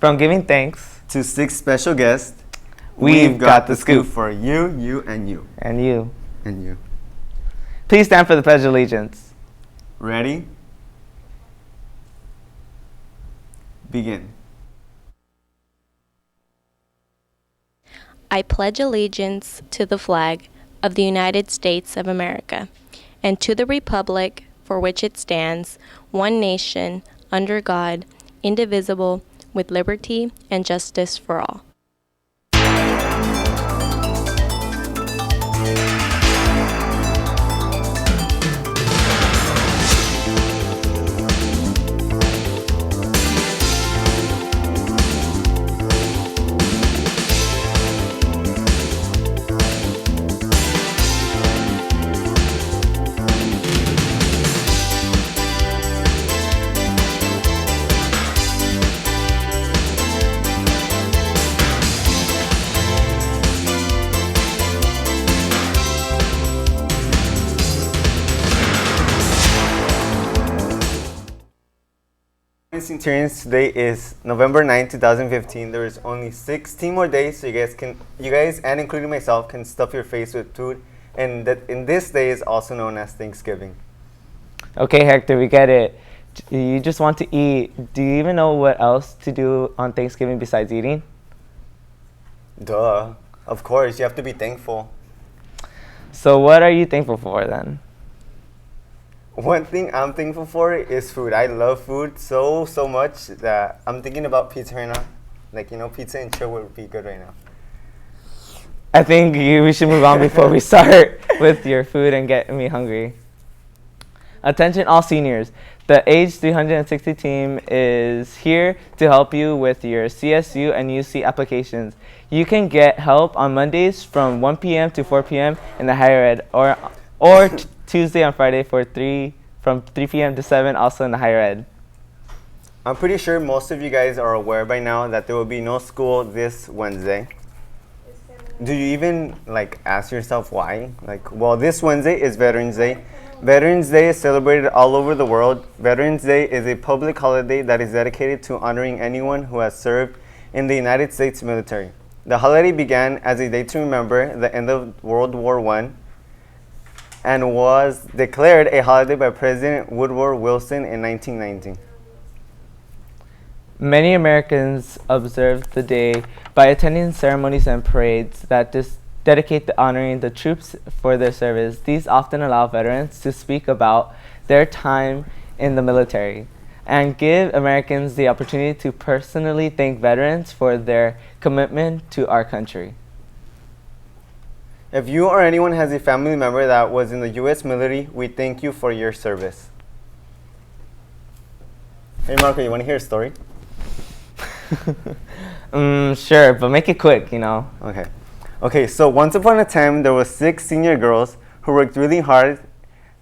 From giving thanks to 6 special guests, we've got the scoop for you, and you. And you. And you. Please stand for the Pledge of Allegiance. Ready? Begin. I pledge allegiance to the flag of the United States of America and to the republic for which it stands, one nation, under God, indivisible, with liberty and justice for all. Centurions, today is November 9, 2015. There is only 16 more days, so you guys and including myself can stuff your face with food, and this day is also known as Thanksgiving. Okay, Hector, we get it. You just want to eat. Do you even know what else to do on Thanksgiving besides eating? Duh. Of course, you have to be thankful. So what are you thankful for then? One thing I'm thankful for is food. I love food so much that I'm thinking about pizza right now. Like, pizza and chill would be good right now. I think we should move on before we start with your food and get me hungry. Attention all seniors. The Age 360 team is here to help you with your CSU and UC applications. You can get help on Mondays from 1 p.m. to 4 p.m. in the higher ed, or Tuesday and Friday from 3 p.m. to 7, also in the higher ed. I'm pretty sure most of you guys are aware by now that there will be no school this Wednesday. Do you even ask yourself why? This Wednesday is Veterans Day. Veterans Day is celebrated all over the world. Veterans Day is a public holiday that is dedicated to honoring anyone who has served in the United States military. The holiday began as a day to remember the end of World War I and was declared a holiday by President Woodrow Wilson in 1919. Many Americans observe the day by attending ceremonies and parades that dedicate to honoring the troops for their service. These often allow veterans to speak about their time in the military and give Americans the opportunity to personally thank veterans for their commitment to our country. If you or anyone has a family member that was in the U.S. military, we thank you for your service. Hey Marco, you want to hear a story? Sure, but make it quick, Okay, so once upon a time, there were 6 senior girls who worked really hard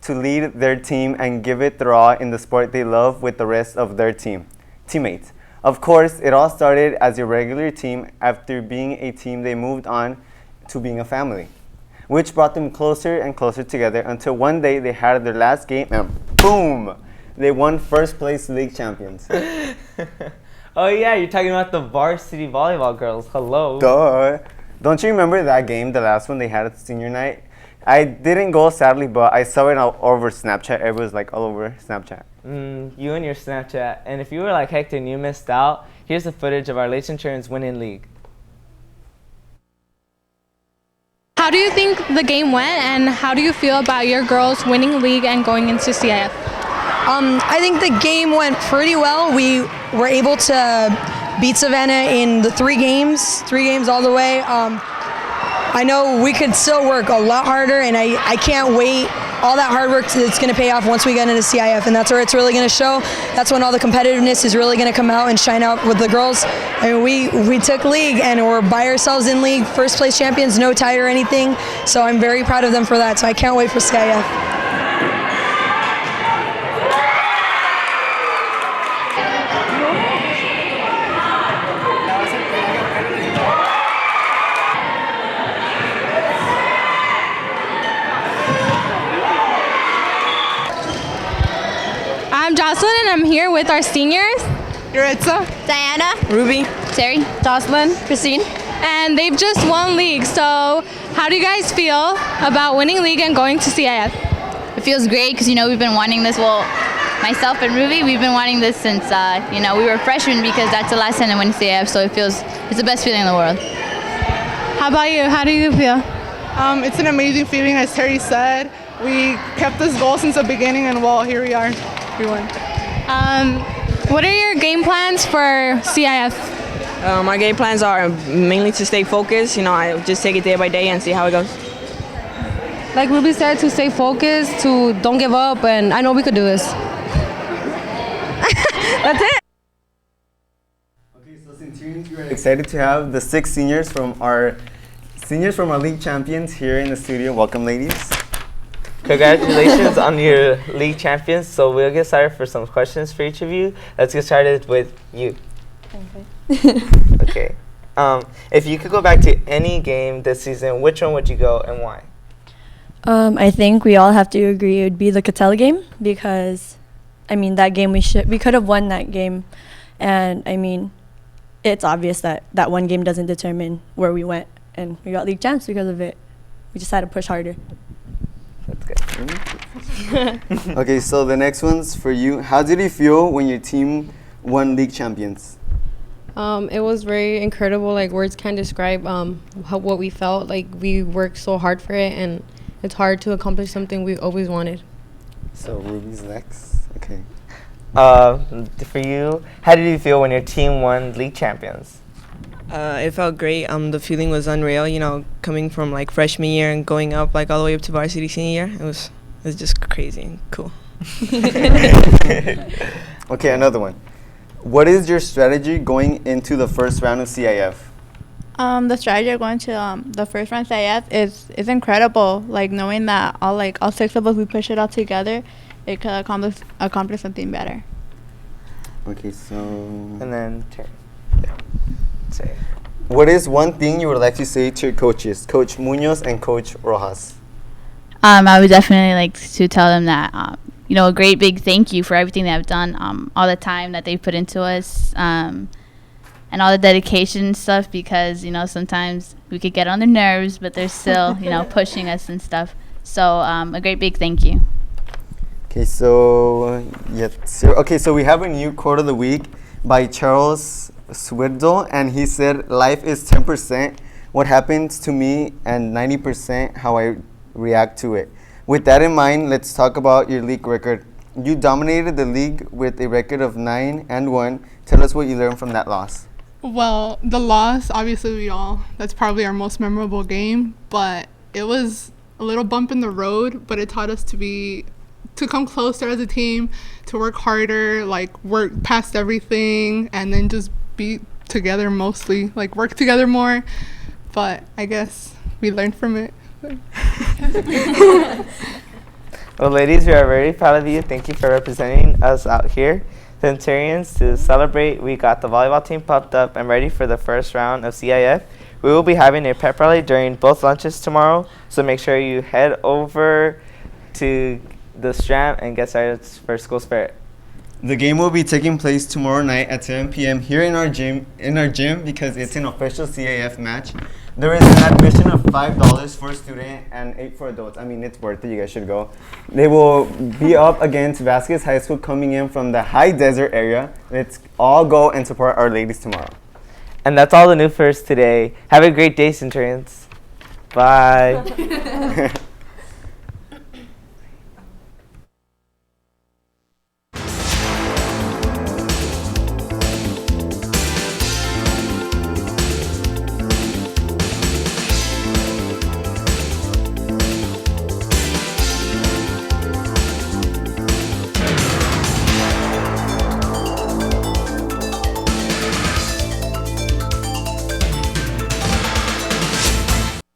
to lead their team and give it their all in the sport they love with the rest of their teammates. Of course, it all started as a regular team. After being a team, they moved on to being a family, which brought them closer and closer together until one day they had their last game and boom! They won first place league champions. Oh yeah, you're talking about the varsity volleyball girls. Hello. Duh. Don't you remember that game, the last one they had at senior night? I didn't go, sadly, but I saw it all over Snapchat. It was all over Snapchat. You and your Snapchat. And if you were like Hector and you missed out, here's the footage of our late Centurions winning league. How do you think the game went, and how do you feel about your girls winning league and going into CIF? I think the game went pretty well. We were able to beat Savannah in the 3 games all the way. I know we could still work a lot harder, and I can't wait. All that hard work it's going to pay off once we get into CIF, and that's where it's really going to show. That's when all the competitiveness is really going to come out and shine out with the girls. I mean, we took league, and we're by ourselves in league, first place champions, no tie or anything. So I'm very proud of them for that. So I can't wait for CIF. I'm Jocelyn, and I'm here with our seniors. Yuritsa, Diana, Ruby. Terry, Jocelyn, Christine. And they've just won league. So how do you guys feel about winning league and going to CIF? It feels great because, we've been wanting this. Well, myself and Ruby, we've been wanting this since, we were freshmen because that's the last time I went to CIF. So it's the best feeling in the world. How about you? How do you feel? it's an amazing feeling, as Terry said. We kept this goal since the beginning, and well, here we are. We won. What are your game plans for CIF? My game plans are mainly to stay focused. I just take it day by day and see how it goes. Like Ruby said, to stay focused, to don't give up, and I know we could do this. That's it. Okay, so Centurions, we're excited to have the 6 seniors from our league champions here in the studio. Welcome, ladies. Congratulations on your league champions. So we'll get started for some questions for each of you. Let's get started with you. Okay. If you could go back to any game this season, which one would you go and why? I think we all have to agree it would be the Katella game because, that game we could have won that game, and it's obvious that that one game doesn't determine where we went, and we got league champs because of it. We just had to push harder. That's good. Okay, so the next one's for you. How did you feel when your team won league champions? It was very incredible. Like, words can't describe what we felt. Like, we worked so hard for it, and it's hard to accomplish something we always wanted. So Ruby's next. Okay. For you, how did you feel when your team won league champions? It felt great. The feeling was unreal. Coming from like freshman year and going up all the way up to varsity senior year. It was just crazy and cool. Okay, another one. What is your strategy going into the first round of CIF? The strategy of going to the first round CIF is incredible. Like, knowing that all 6 of us, we push it all together, it could accomplish something better. Okay, so. And then Terry. Say. What is one thing you would like to say to your coaches, Coach Munoz and Coach Rojas? I would definitely like to tell them that, a great big thank you for everything they have done, all the time that they put into us, and all the dedication and stuff, because, sometimes we could get on their nerves, but they're still, pushing us and stuff. So a great big thank you. Okay, so so we have a new quote of the week by Charles Swindoll, and he said, "Life is 10% what happens to me and 90% how I react to it." With that in mind, let's talk about your league record. You dominated the league with a record of 9-1. Tell us what you learned from that loss. Well, the loss, obviously that's probably our most memorable game, but it was a little bump in the road, but it taught us to come closer as a team, to work harder, work past everything, and then just be together mostly, work together more. But I guess we learned from it. Well, ladies, we are very proud of you. Thank you for representing us out here. Centurions, to celebrate, we got the volleyball team pumped up and ready for the first round of CIF. We will be having a pep rally during both lunches tomorrow, so make sure you head over to the Strand and get started for school spirit. The game will be taking place tomorrow night at 7 p.m. here in our gym because it's an official CIF match. There is an admission of $5 for a student and $8 for adults. It's worth it. You guys should go. They will be up against Vasquez High School coming in from the high desert area. Let's all go and support our ladies tomorrow. And that's all the news for us today. Have a great day, Centurions. Bye.